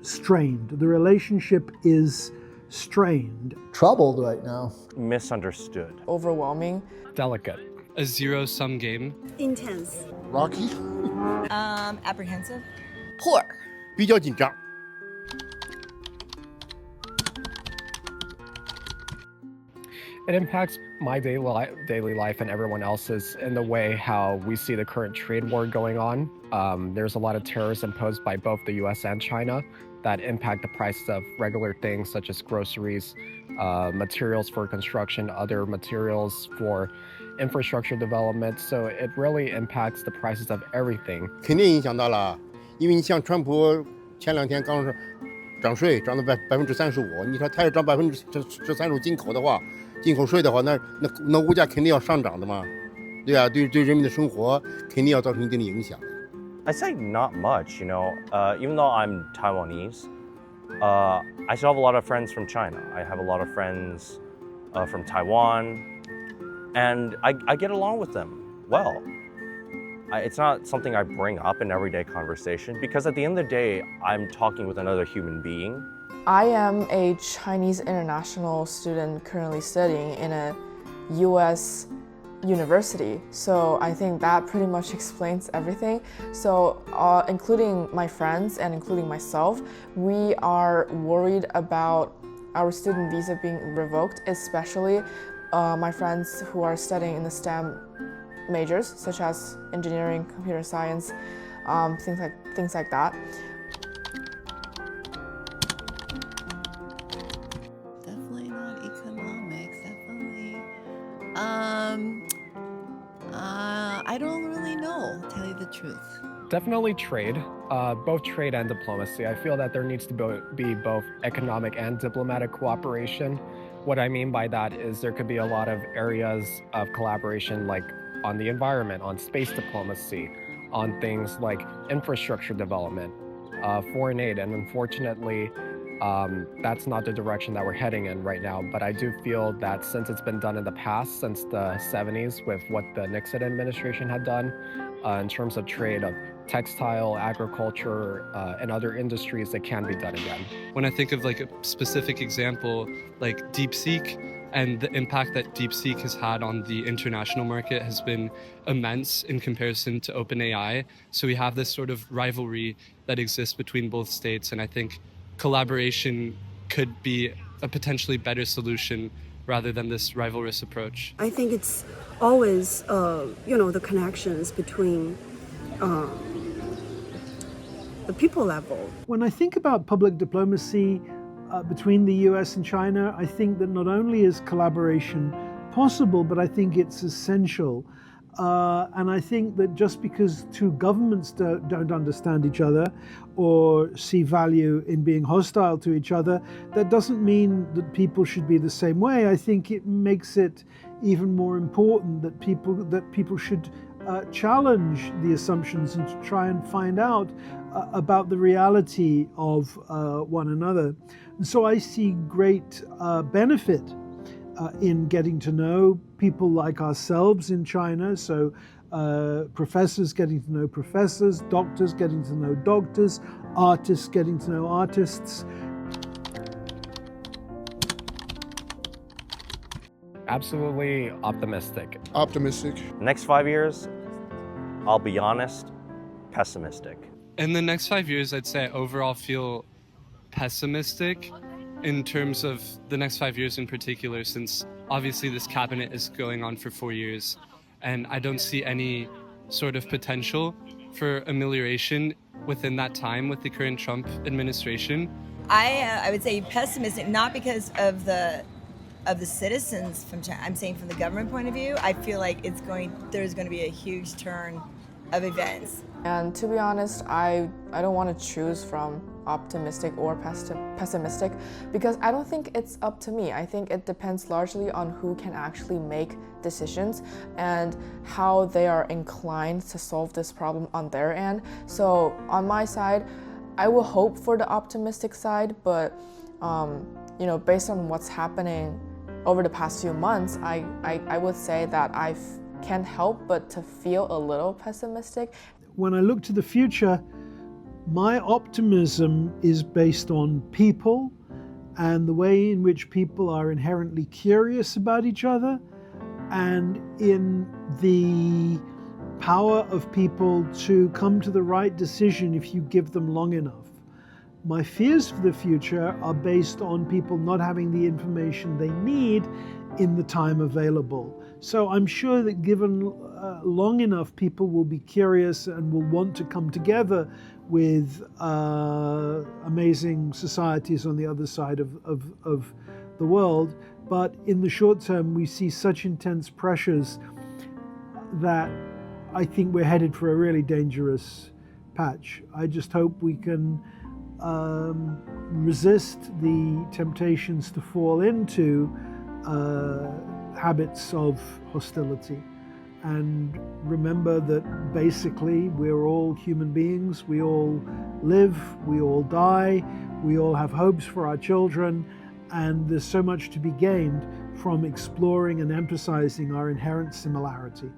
strained. The relationship is strained. Troubled right now. Misunderstood. Overwhelming. Delicate. A zero-sum game. Intense. Rocky. Apprehensive. Poor. 比较紧张。It impacts my daily life and everyone else's in the way how we see the current trade war going on. There's a lot of tariffs imposed by both the U.S. and China that impact the prices of regular things such as groceries, materials for construction, other materials for infrastructure development. So it really impacts the prices of everything. 肯定影响到了，因为你像川普前2天刚是涨税，涨到35%，你说他要涨35%进口的话，进口税的话，那物价肯定要上涨的嘛，对啊，对人民的生活肯定要造成一定的影响。I say not much, even though I'm Taiwanese, I still have a lot of friends from China. I have a lot of friends from Taiwan, and I get along with them well. It's not something I bring up in everyday conversation because at the end of the day, I'm talking with another human being. I am a Chinese international student currently studying in a U.S. university, so I think that pretty much explains everything. So including my friends and including myself, we are worried about our student visa being revoked, especially my friends who are studying in the STEM majors such as engineering, computer science, things like that. Definitely not economics, definitely. I don't really know, to tell you the truth. Definitely trade, both trade and diplomacy. I feel that there needs to be both economic and diplomatic cooperation. What I mean by that is there could be a lot of areas of collaboration like on the environment, on space diplomacy, on things like infrastructure development, foreign aid, and unfortunately, that's not the direction that we're heading in right now. But I do feel that since it's been done in the past, since the 70s with what the Nixon administration had done in terms of trade of textile, agriculture, and other industries, that can be done again. When I think of like a specific example, like DeepSeek, and the impact that DeepSeek has had on the international market has been immense in comparison to OpenAI. So we have this sort of rivalry that exists between both states, and I think collaboration could be a potentially better solution rather than this rivalrous approach. I think it's always, the connections between the people level. When I think about public diplomacy between the US and China, I think that not only is collaboration possible, but I think it's essential. And I think that just because two governments don't understand each other or see value in being hostile to each other, that doesn't mean that people should be the same way. I think it makes it even more important that people should challenge the assumptions and to try and find out about the reality of one another. And so I see great benefit in getting to know people like ourselves in China. So professors getting to know professors, doctors getting to know doctors, artists getting to know artists. Absolutely optimistic. Optimistic. Next 5 years, I'll be honest, pessimistic. In the next 5 years, I'd say I overall feel pessimistic in terms of the next 5 years in particular, since obviously this cabinet is going on for 4 years, and I don't see any sort of potential for amelioration within that time with the current Trump administration. I would say pessimistic, not because of the citizens from China. I'm saying from the government point of view, I feel like there's going to be a huge turn of events. And to be honest, I don't want to choose from optimistic or pessimistic because I don't think it's up to me. I think it depends largely on who can actually make decisions and how they are inclined to solve this problem on their end. So on my side, I will hope for the optimistic side, but based on what's happening over the past few months, I would say that I can't help but to feel a little pessimistic. When I look to the future, My optimism is based on people and the way in which people are inherently curious about each other, and in the power of people to come to the right decision if you give them long enough. My fears for the future are based on people not having the information they need in the time available. So I'm sure that given long enough, people will be curious and will want to come together with amazing societies on the other side of the world. But in the short term, we see such intense pressures that I think we're headed for a really dangerous patch. I just hope we can resist the temptations to fall into habits of hostility, and remember that basically we're all human beings. We all live, we all die, we all have hopes for our children, and there's so much to be gained from exploring and emphasizing our inherent similarity.